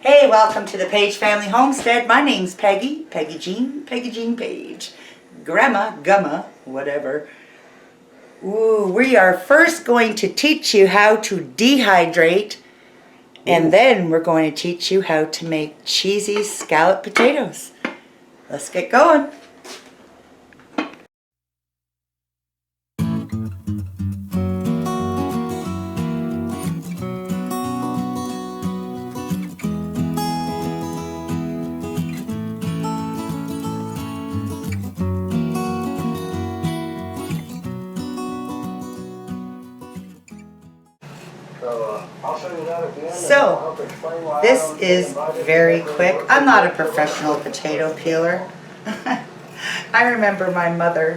Hey, welcome to the Paige Family Homestead. My name's Peggy Jean Paige. Grandma, Gumma, whatever. Ooh, we are first going to teach you how to dehydrate, and then we're going to teach you how to make cheesy scalloped potatoes. Let's get going. So, this is very quick. I'm not a professional potato peeler. I remember my mother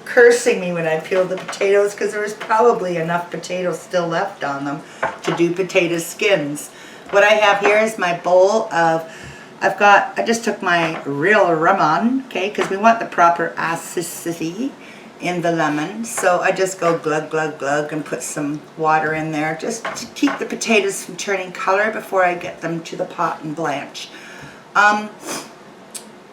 cursing me when I peeled the potatoes because there was probably enough potatoes still left on them to do potato skins. What I have here is my bowl of, I just took my real lemon, okay, because we want the proper acidity in the lemon. So I just go glug, glug, glug and put some water in there just to keep the potatoes from turning color before I get them to the pot and blanch.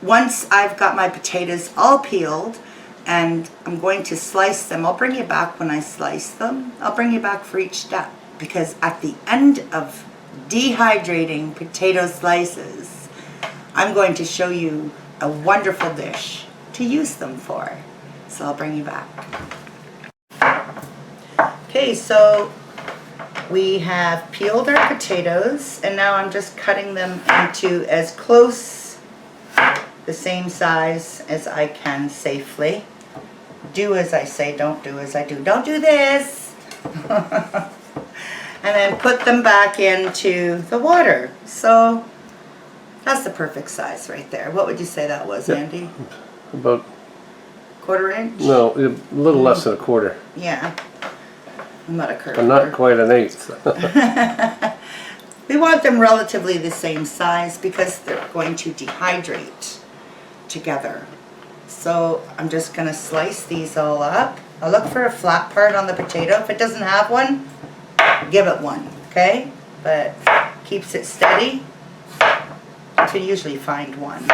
Once I've got my potatoes all peeled and I'm going to slice them, I'll bring you back when I slice them. I'll bring you back for each step because at the end of dehydrating potato slices, I'm going to show you a wonderful dish to use them for. So I'll bring you back. Okay, so we have peeled our potatoes and now I'm just cutting them into as close the same size as I can safely. Do as I say, don't do as I do. Don't do this! And then put them back into the water. So that's the perfect size right there. What would you say that was, Andy? About quarter inch? No, a little less than a quarter. Yeah. I'm not a curve. But not quite an eighth. We want them relatively the same size because they're going to dehydrate together. So I'm just going to slice these all up. I'll look for a flat part on the potato. If it doesn't have one, give it one, okay? But keeps it steady. You can usually find one.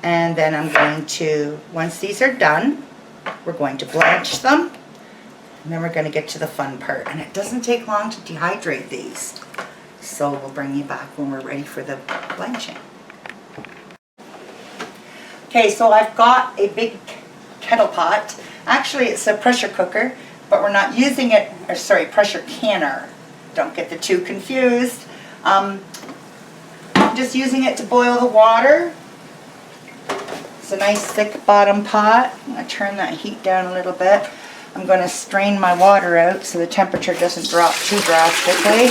And then I'm going to, once these are done, we're going to blanch them. And then we're going to get to the fun part. And it doesn't take long to dehydrate these. So we'll bring you back when we're ready for the blanching. Okay, so I've got a big kettle pot. Actually, it's a pressure cooker, but we're not using it, or sorry, pressure canner. Don't get the two confused. I'm just using it to boil the water. It's a nice thick bottom pot. I'm going to turn that heat down a little bit. I'm going to strain my water out so the temperature doesn't drop too drastically.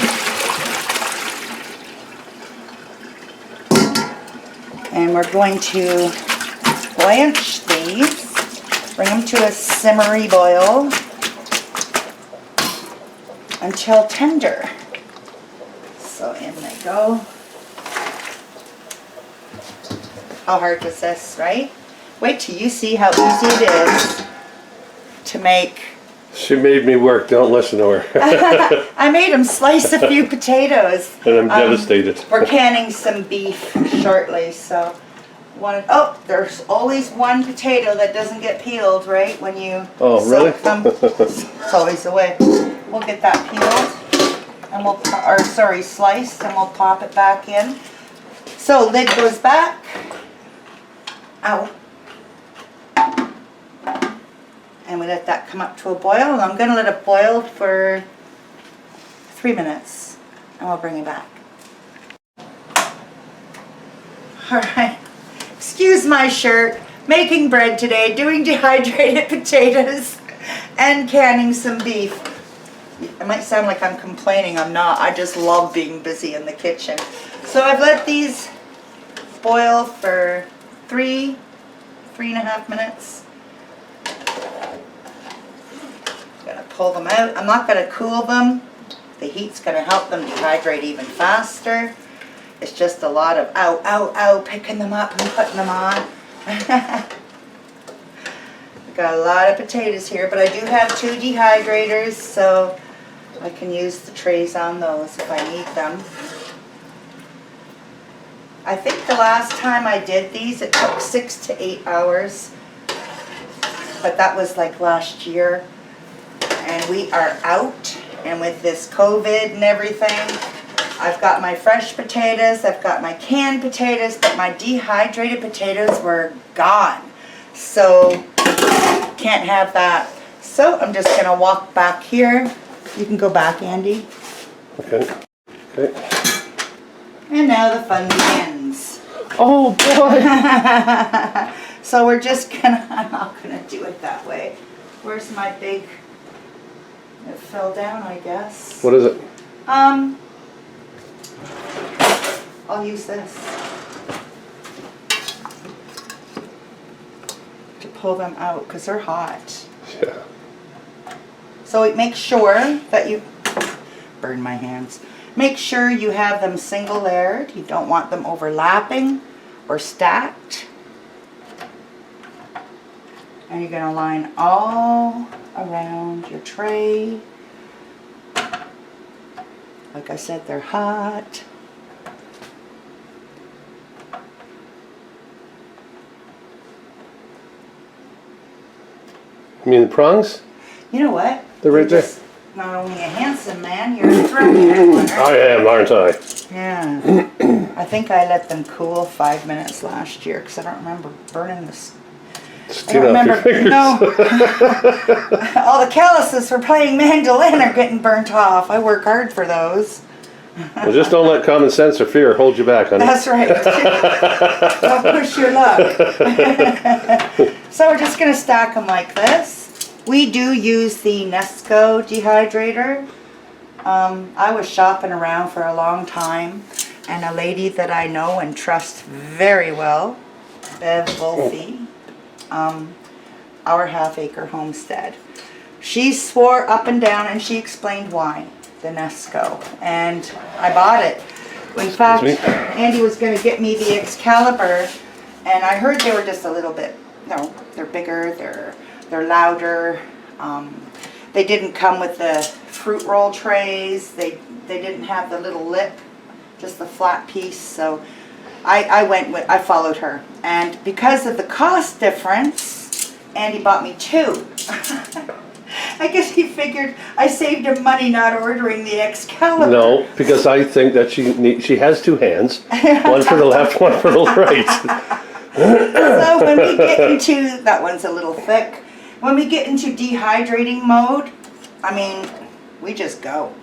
And we're going to blanch these. Bring them to a simmery boil until tender. So in they go. How hard was this, right? Wait till you see how easy it is to make. She made me work, don't listen to her. I made him slice a few potatoes. And I'm devastated. We're canning some beef shortly, so there's always one potato that doesn't get peeled, right? When you soak them. It's always the way. We'll get that peeled and sliced, and we'll pop it back in. So lid goes back. Ow. And we let that come up to a boil. And I'm going to let it boil for 3 minutes. And we'll bring it back. Alright. Excuse my shirt. Making bread today. Doing dehydrated potatoes. And canning some beef. It might sound like I'm complaining. I'm not. I just love being busy in the kitchen. So I've let these boil for 3.5 minutes. Gonna pull them out. I'm not gonna cool them. The heat's gonna help them dehydrate even faster. It's just a lot of picking them up and putting them on. got a lot of potatoes here, but I do have 2 dehydrators, so I can use the trays on those if I need them. I think the last time I did these, it took 6 to 8 hours, but that was like last year, and we are out, and with this COVID and everything, I've got my fresh potatoes, I've got my canned potatoes, but my dehydrated potatoes were gone. So, can't have that. So, I'm just going to walk back here. You can go back, Andy. Okay. Okay. And now the fun begins. Oh boy! So we're just gonna, I'm not gonna do it that way. Where's my big, it fell down, I guess. What is it? I'll use this to pull them out because they're hot. Yeah. So make sure that you, burn my hands. Make sure you have them single layered. You don't want them overlapping or stacked. And you're going to line all around your tray. Like I said, they're hot. You mean the prongs? You know what? They're right there. Just not only a handsome man, you're a throwing one. I am, aren't I? Yeah. I think I let them cool 5 minutes last year because I don't remember burning this. I don't remember. No. All the calluses for playing mandolin are getting burnt off. I work hard for those. Well, just don't let common sense or fear hold you back, honey. That's right. Don't push your luck. So we're just going to stack them like this. We do use the Nesco dehydrator. I was shopping around for a long time, and a lady that I know and trust very well, Bev Wolfe, our half-acre homestead. She swore up and down, and she explained why, the Nesco, and I bought it. In fact, Andy was going to get me the Excalibur, and I heard they were just a little bit, no, they're bigger, they're louder. They didn't come with the fruit roll trays. They didn't have the little lip, just the flat piece. So I followed her, and because of the cost difference, Andy bought me 2. I guess he figured I saved him money not ordering the Excalibur. No, because I think that she has 2 hands, one for the left, one for the right. So when we get into, that one's a little thick. When we get into dehydrating mode, I mean, we just go.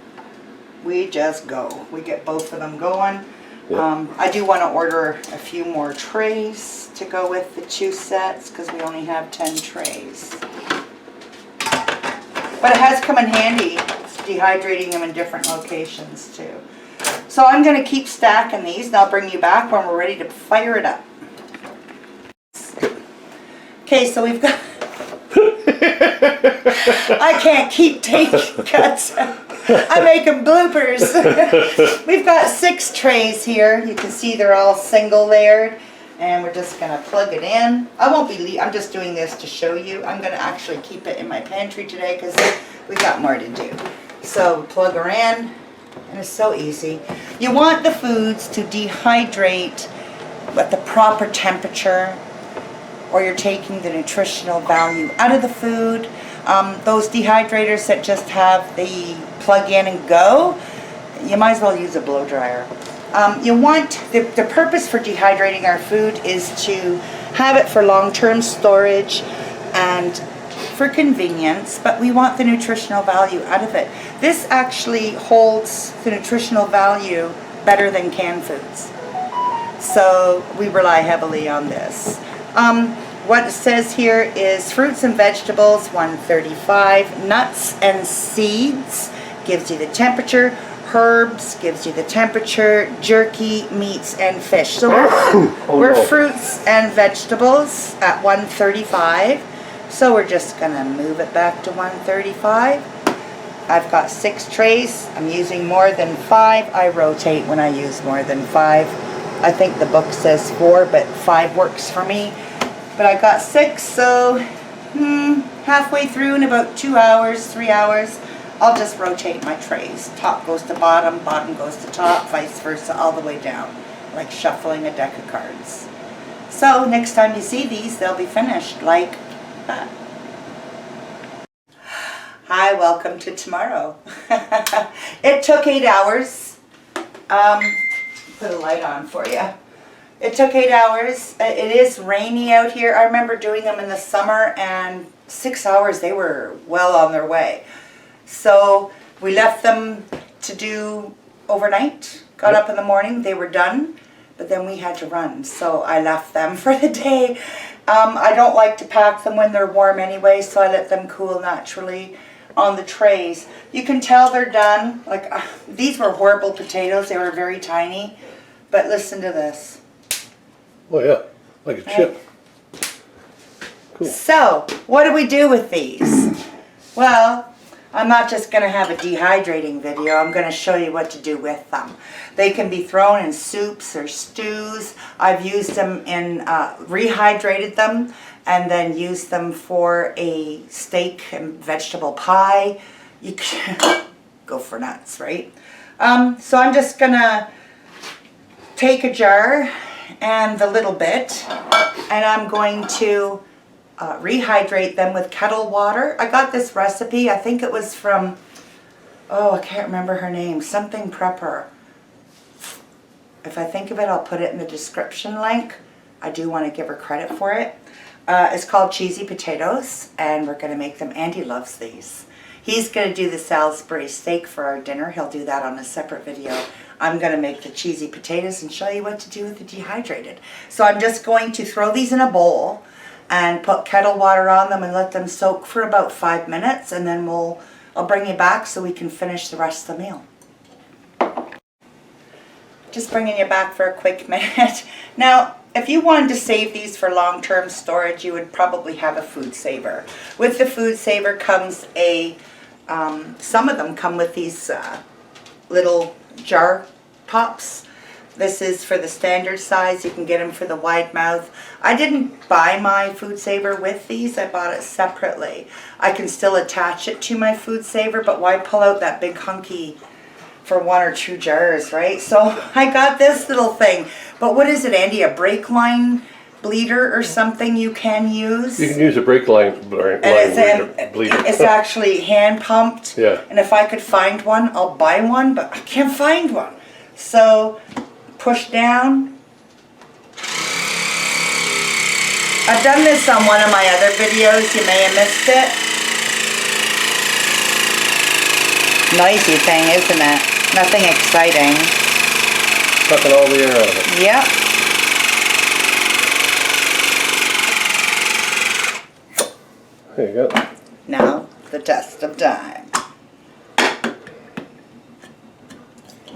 We just go. We get both of them going. Yeah. I do want to order a few more trays to go with the 2 sets because we only have 10 trays. But it has come in handy dehydrating them in different locations too. So I'm going to keep stacking these, and I'll bring you back when we're ready to fire it up. Okay, so we've got... I can't keep taking cuts. I make them bloopers. We've got 6 trays here. You can see they're all single layered, and we're just going to plug it in. I won't be, I'm just doing this to show you. I'm going to actually keep it in my pantry today because we got more to do. So plug her in, and it's so easy. You want the foods to dehydrate at the proper temperature, or you're taking the nutritional value out of the food. Those dehydrators that just have the plug in and go, you might as well use a blow dryer. You want, the purpose for dehydrating our food is to have it for long-term storage and for convenience, but we want the nutritional value out of it. This actually holds the nutritional value better than canned foods. So we rely heavily on this. What it says here is fruits and vegetables, 135. Nuts and seeds gives you the temperature. Herbs gives you the temperature. Jerky, meats, and fish. So we're fruits and vegetables at 135. So we're just going to move it back to 135. I've got 6 trays. I'm using more than 5. I rotate when I use more than 5. I think the book says 4, but 5 works for me. But I got 6, so halfway through in about 2 hours, 3 hours, I'll just rotate my trays. Top goes to bottom, bottom goes to top, vice versa, all the way down, like shuffling a deck of cards. So next time you see these, they'll be finished like that. Hi, welcome to tomorrow. It took 8 hours. Put a light on for you. It took 8 hours. It is rainy out here. I remember doing them in the summer, and 6 hours they were well on their way. So we left them to do overnight. Got up in the morning, they were done, but then we had to run. So I left them for the day. I don't like to pack them when they're warm anyway, so I let them cool naturally on the trays. You can tell they're done. Like these were horrible potatoes. They were very tiny. But listen to this. Oh yeah, like a chip. Cool. So, what do we do with these? Well, I'm not just going to have a dehydrating video. I'm going to show you what to do with them. They can be thrown in soups or stews. I've used them in, rehydrated them, and then used them for a steak and vegetable pie. You can go for nuts, right? So I'm just going to take a jar and the little bit, and I'm going to rehydrate them with kettle water. I got this recipe, I think it was from, oh, I can't remember her name, something prepper. If I think of it, I'll put it in the description link. I do want to give her credit for it. It's called Cheesy Potatoes, and we're going to make them. Andy loves these. He's going to do the Salisbury steak for our dinner. He'll do that on a separate video. I'm going to make the cheesy potatoes and show you what to do with the dehydrated. So I'm just going to throw these in a bowl and put kettle water on them and let them soak for about 5 minutes, and then I'll bring you back so we can finish the rest of the meal. Just bringing you back for a quick minute. Now, if you wanted to save these for long-term storage, you would probably have a food saver. With the food saver comes a, some of them come with these little jar tops. This is for the standard size. You can get them for the wide mouth. I didn't buy my food saver with these. I bought it separately. I can still attach it to my food saver, but why pull out that big hunky for 1 or 2 jars, right? So I got this little thing. But what is it, Andy? A brake line bleeder or something you can use? You can use a brake line bleeder. It's actually hand pumped. Yeah. And if I could find one, I'll buy one, but I can't find one. So push down. I've done this on one of my other videos. You may have missed it. Noisy thing, isn't it? Nothing exciting. Sucking all the air out of it. Yep. There you go. Now, the test of time.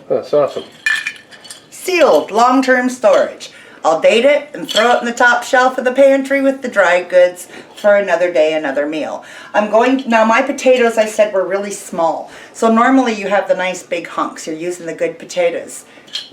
That's awesome. Sealed, long-term storage. I'll date it and throw it in the top shelf of the pantry with the dry goods for another day, another meal. Now my potatoes, I said, were really small. So normally you have the nice big hunks. You're using the good potatoes.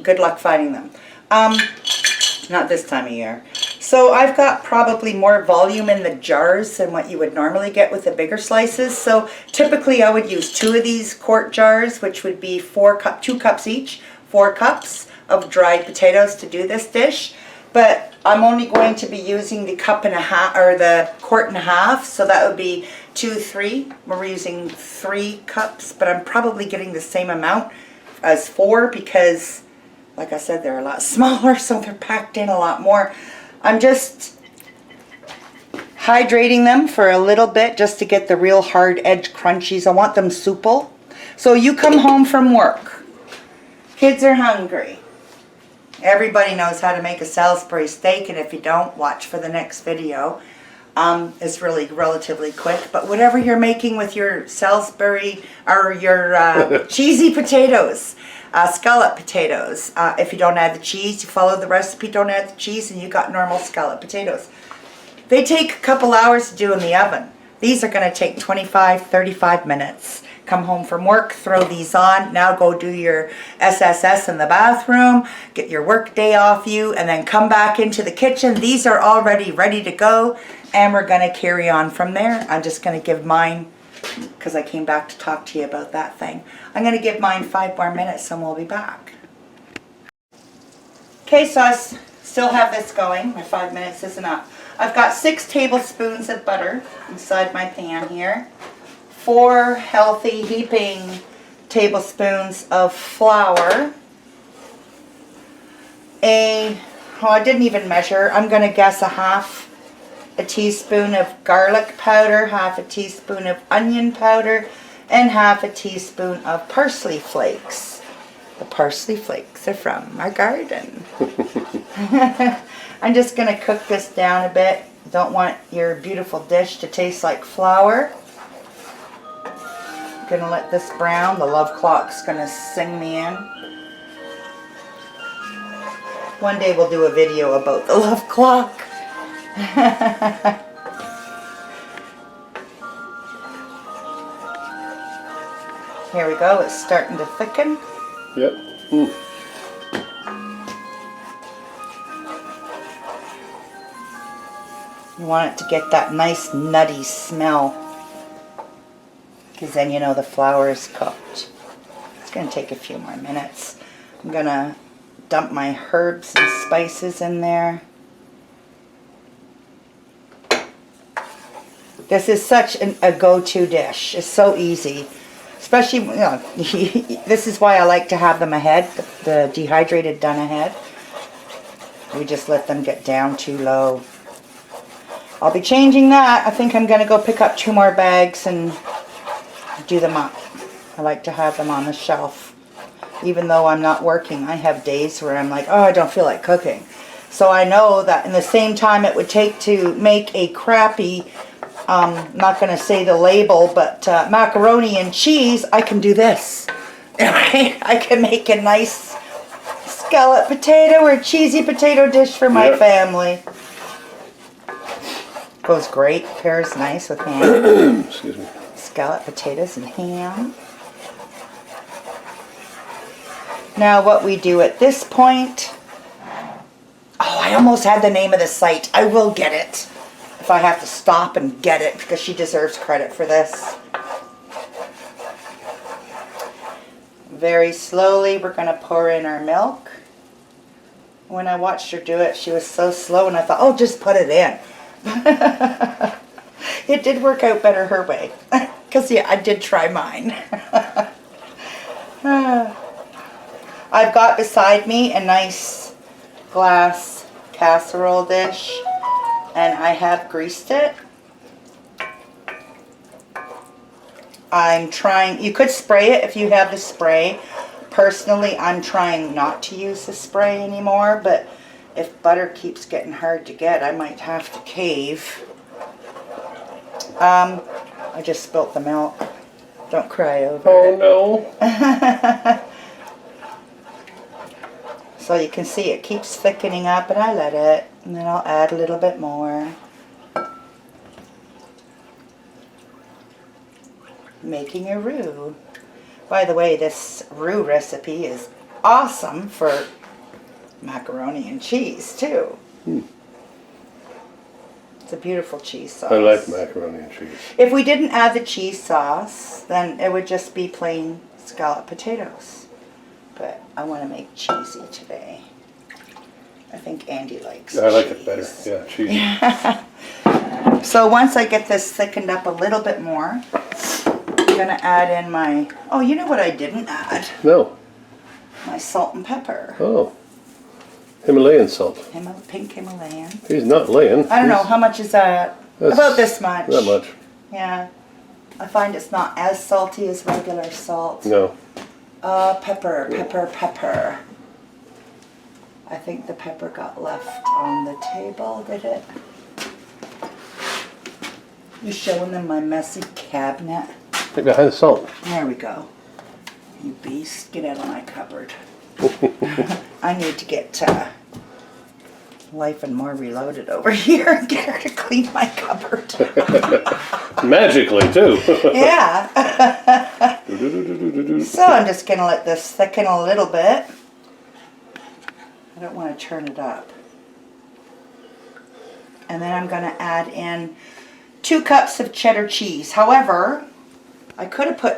Good luck finding them. Not this time of year. So I've got probably more volume in the jars than what you would normally get with the bigger slices. So typically I would use 2 of these quart jars, which would be 2 cups each, 4 cups of dried potatoes to do this dish. But I'm only going to be using the cup and a half, or the quart and a half, so that would be 2, 3. We're using 3 cups, but I'm probably getting the same amount as 4 because, like I said, they're a lot smaller, so they're packed in a lot more. I'm just hydrating them for a little bit just to get the real hard edge crunchies. I want them supple. So you come home from work. Kids are hungry. Everybody knows how to make a Salisbury steak, and if you don't, watch for the next video. It's really relatively quick, but whatever you're making with your Salisbury or your cheesy potatoes, scalloped potatoes, if you don't add the cheese, you follow the recipe, don't add the cheese, and you got normal scalloped potatoes. They take a couple hours to do in the oven. These are going to take 25, 35 minutes. come home from work, throw these on. Now go do your SSS in the bathroom, get your work day off you, and then come back into the kitchen. These are already ready to go, and we're gonna carry on from there. I'm just gonna give mine, because I came back to talk to you about that thing. I'm gonna give mine 5 more minutes and we'll be back. Okay, so I still have this going. My 5 minutes isn't up. I've got 6 tablespoons of butter inside my pan here. 4 healthy heaping tablespoons of flour. I didn't even measure. I'm gonna guess a half a teaspoon of garlic powder, half a teaspoon of onion powder, and half a teaspoon of parsley flakes. The parsley flakes are from my garden. I'm just going to cook this down a bit. Don't want your beautiful dish to taste like flour. I'm going to let this brown. The love clock's going to sing me in. One day we'll do a video about the love clock. Here we go. It's starting to thicken. Yep. Mm. You want it to get that nice nutty smell, because then you know the flour is cooked. It's going to take a few more minutes. I'm going to dump my herbs and spices in there. This is such a go-to dish. It's so easy. Especially, you know, this is why I like to have them ahead, the dehydrated done ahead. We just let them get down too low. I'll be changing that. I think I'm going to go pick up 2 more bags and do them up. I like to have them on the shelf. Even though I'm not working, I have days where I'm like, oh, I don't feel like cooking. So I know that in the same time it would take to make a crappy, not going to say the label, but macaroni and cheese, I can do this. I can make a nice scalloped potato or cheesy potato dish for my family. Goes great, pairs nice with ham. Excuse me. Scalloped potatoes and ham. Now what we do at this point, oh, I almost had the name of the site. I will get it. If I have to stop and get it, because she deserves credit for this. Very slowly we're going to pour in our milk. When I watched her do it, she was so slow and I thought, oh, just put it in. It did work out better her way. Because yeah, I did try mine. I've got beside me a nice glass casserole dish. And I have greased it. I'm trying, you could spray it if you have the spray. Personally, I'm trying not to use the spray anymore, but if butter keeps getting hard to get, I might have to cave. I just spilt the milk. Don't cry over it. Oh no. So you can see it keeps thickening up, and I let it, and then I'll add a little bit more. Making a roux. By the way, this roux recipe is awesome for macaroni and cheese too. It's a beautiful cheese sauce. I like macaroni and cheese. If we didn't add the cheese sauce, then it would just be plain scalloped potatoes. But I want to make cheesy today. I think Andy likes I like cheese. it better. Yeah, cheesy. So once I get this thickened up a little bit more, I'm going to add in my, oh, you know what I didn't add? No. My salt and pepper. Oh. Himalayan salt. Pink Himalayan. He's not laying. I don't know, how much is that? About this much. That much. Yeah. I find it's not as salty as regular salt. No. Pepper. I think the pepper got left on the table, did it? You showing them my messy cabinet? Right behind the salt. There we go. You beast, get out of my cupboard. I need to get Life and More Reloaded over here and get her to clean my cupboard. Magically, too. Yeah. So I'm just going to let this thicken a little bit. I don't want to turn it up. And then I'm going to add in 2 cups of cheddar cheese. However, I could have put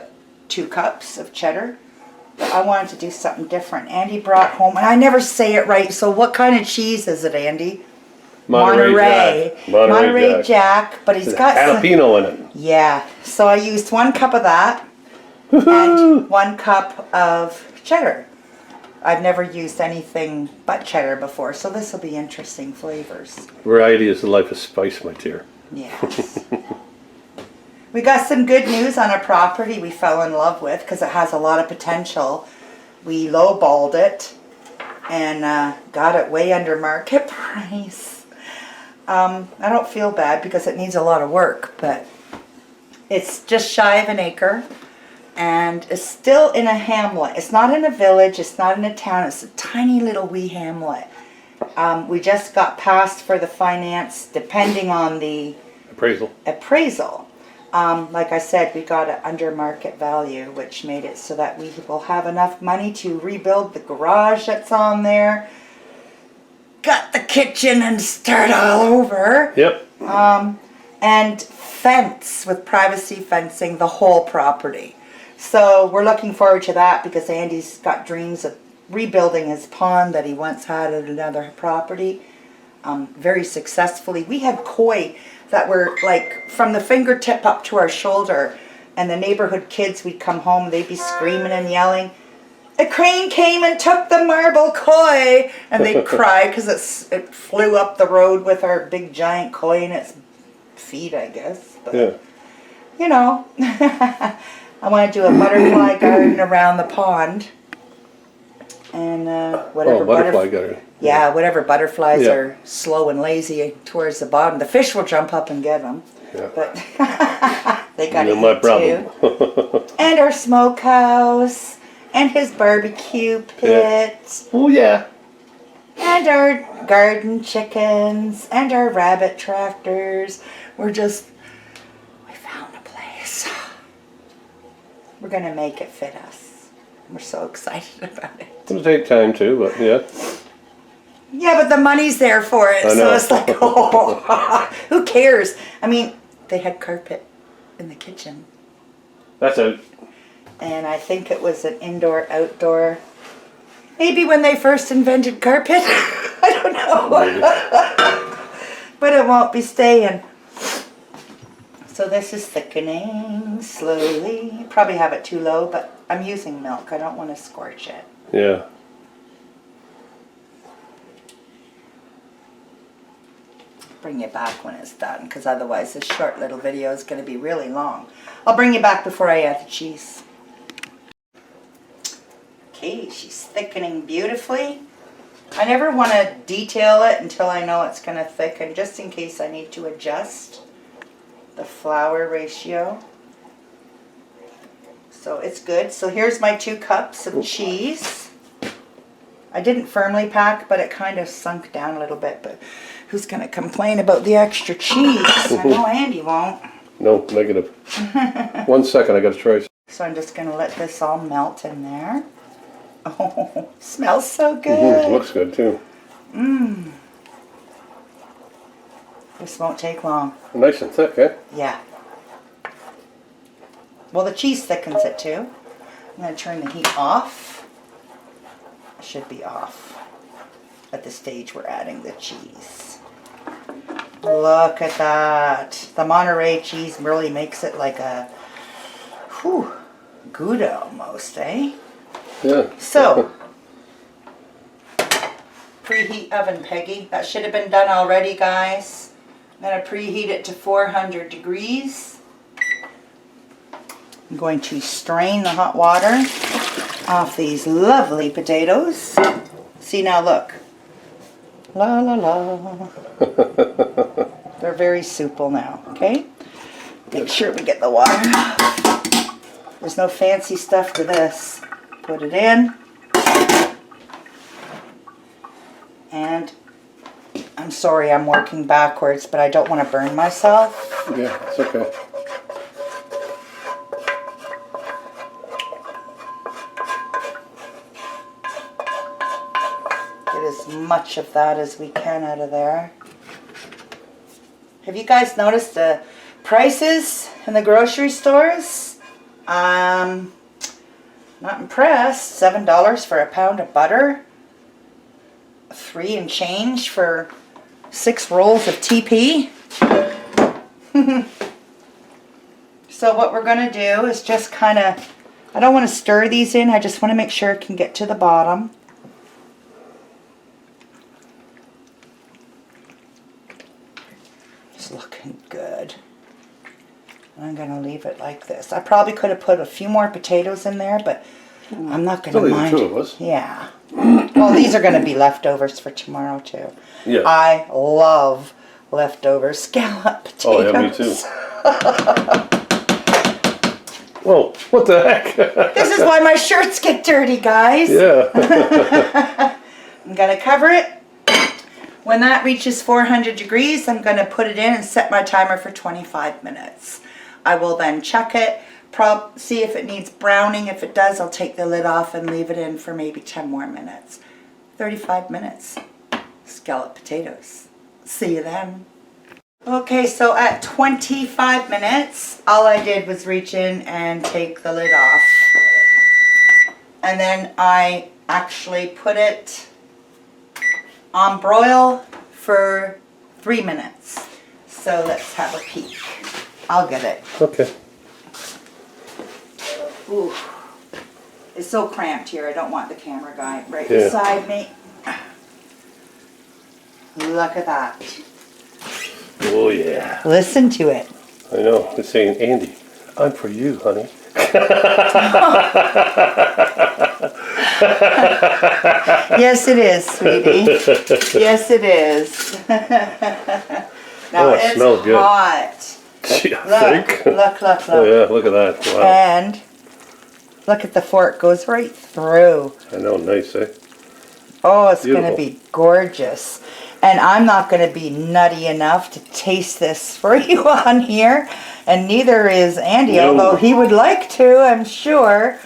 2 cups of cheddar, but I wanted to do something different. Andy brought home, and I never say it right, so what kind of cheese is it, Andy? Monterey Jack. Monterey Jack, but he's got jalapeno in it. Yeah, so I used 1 cup of that and 1 cup of cheddar. I've never used anything but cheddar before, so this will be interesting flavors. Variety is the life of spice, my dear. Yes. We got some good news on a property we fell in love with because it has a lot of potential. We lowballed it and got it way under market price. I don't feel bad because it needs a lot of work, but it's just shy of an acre and it's still in a hamlet. It's not in a village, it's not in a town, it's a tiny little wee hamlet. We just got passed for the finance depending on the appraisal. Like I said, we got it under market value, which made it so that we will have enough money to rebuild the garage that's on there. Got the kitchen and start all over. Yep. And fence with privacy fencing the whole property. So we're looking forward to that because Andy's got dreams of rebuilding his pond that he once had at another property very successfully. We had koi that were like from the fingertip up to our shoulder, and the neighborhood kids, we'd come home, they'd be screaming and yelling, "A crane came and took the marble koi," and they'd cry because it flew up the road with our big giant koi in its feet, I guess. But, yeah. You know, I want to do a butterfly garden around the pond, and whatever butterfly garden. Yeah, whatever butterflies are slow and lazy towards the bottom, the fish will jump up and get them. Yeah. But they got to eat my problem. too. And our smokehouse. And his barbecue pit. Yeah. Oh, yeah. And our garden chickens. And our rabbit tractors. We found a place. We're going to make it fit us. We're so excited about it. It's going to take time too, but yeah. Yeah, but the money's there for it. So it's like, oh, who cares? I mean, they had carpet in the kitchen. That's out. And I think it was an indoor-outdoor. Maybe when they first invented carpet. I don't know. But it won't be staying. So this is thickening slowly. Probably have it too low, but I'm using milk. I don't want to scorch it. Yeah. Bring you back when it's done, because otherwise this short little video is going to be really long. I'll bring you back before I add the cheese. Okay, she's thickening beautifully. I never want to detail it until I know it's going to thicken, just in case I need to adjust the flour ratio. So it's good. So here's my 2 cups of cheese. I didn't firmly pack, but it kind of sunk down a little bit. But who's going to complain about the extra cheese? I know Andy won't. No, negative. 1 second, I got to try. So I'm just going to let this all melt in there. Oh, smells so good. Looks good too. This won't take long. Nice and thick, eh? Yeah. Well, the cheese thickens it too. I'm going to turn the heat off. It should be off at the stage we're adding the cheese. Look at that. The Monterey cheese really makes it like a Gouda almost, eh? Yeah. So, preheat oven, Peggy. That should have been done already, guys. I'm going to preheat it to 400 degrees. I'm going to strain the hot water off these lovely potatoes. See now, look. La la la. They're very supple now, okay? Make sure we get the water. There's no fancy stuff to this. Put it in. And I'm sorry I'm working backwards, but I don't want to burn myself. Yeah, it's okay. as much of that as we can out of there. Have you guys noticed the prices in the grocery stores? Not impressed. $7 for a pound of butter. $3 and change for 6 rolls of TP. So what we're going to do is just kind of, I don't want to stir these in, I just want to make sure it can get to the bottom. It's looking good. I'm going to leave it like this. I probably could have put a few more potatoes in there, but I'm not going to mind. Only the 2 of us. Yeah. Well, these are going to be leftovers for tomorrow too. Yeah. I love leftover scalloped potatoes. Oh yeah, me too. Whoa, what the heck? This is why my shirts get dirty, guys. Yeah. I'm going to cover it. When that reaches 400 degrees, I'm going to put it in and set my timer for 25 minutes. I will then check it, see if it needs browning. If it does, I'll take the lid off and leave it in for maybe 10 more minutes. 35 minutes. Scalloped potatoes. See you then. Okay, so at 25 minutes, all I did was reach in and take the lid off. And then I actually put it on broil for 3 minutes. So let's have a peek. I'll get it. Okay. Ooh. It's so cramped here. I don't want the camera guy right Yeah. beside me. Look at that. Oh yeah. Listen to it. I know. It's saying, Andy, I'm for you, honey. Yes, it is, sweetie. Yes, it is. Now, Oh, it it's smells good. hot. Gee, I Look, think. look, look, Oh look. yeah, look at that. Wow. And look at the fork. Goes right through. I know, nice, eh? Oh, it's going to Beautiful. be gorgeous. And I'm not going to be nutty enough to taste this for you on here. And neither is Andy, No. although he would like to, I'm sure.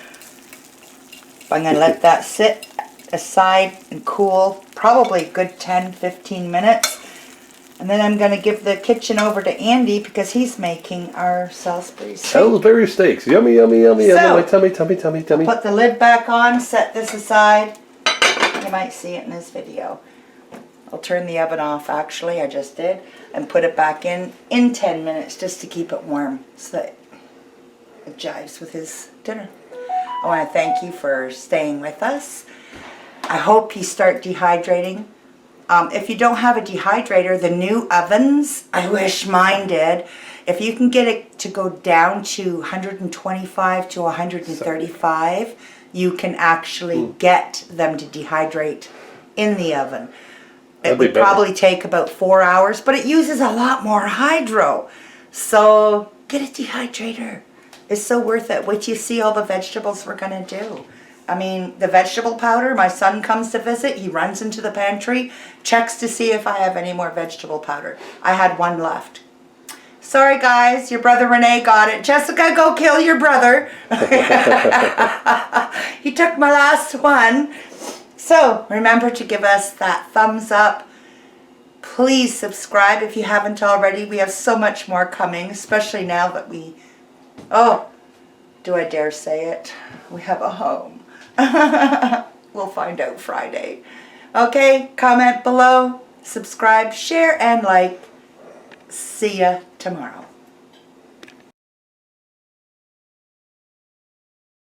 I'm going to let that sit aside and cool probably a good 10-15 minutes. And then I'm going to give the kitchen over to Andy because he's making our Salisbury steak. Salisbury steaks. Yummy, yummy, yummy, So- yummy. My tummy, tummy, tummy, tummy. Put the lid back on, set this aside. You might see it in this video. I'll turn the oven off, actually, I just did, and put it back in 10 minutes just to keep it warm so that it jives with his dinner. I want to thank you for staying with us. I hope you start dehydrating. If you don't have a dehydrator, the new ovens, I wish mine did, if you can get it to go down to 125 to 135, you can actually get them to dehydrate in the oven. It That'd be would better. probably take about 4 hours, but it uses a lot more hydro. So get a dehydrator. It's so worth it. Wait till you see all the vegetables we're going to do. I mean, the vegetable powder, my son comes to visit, he runs into the pantry, checks to see if I have any more vegetable powder. I had one left. Sorry guys, your brother Renee got it. Jessica, go kill your brother. He took my last one. So, remember to give us that thumbs up. Please subscribe if you haven't already. We have so much more coming, especially now that we, oh, do I dare say it? We have a home. We'll find out Friday. Okay, comment below, subscribe, share, and like. See ya tomorrow.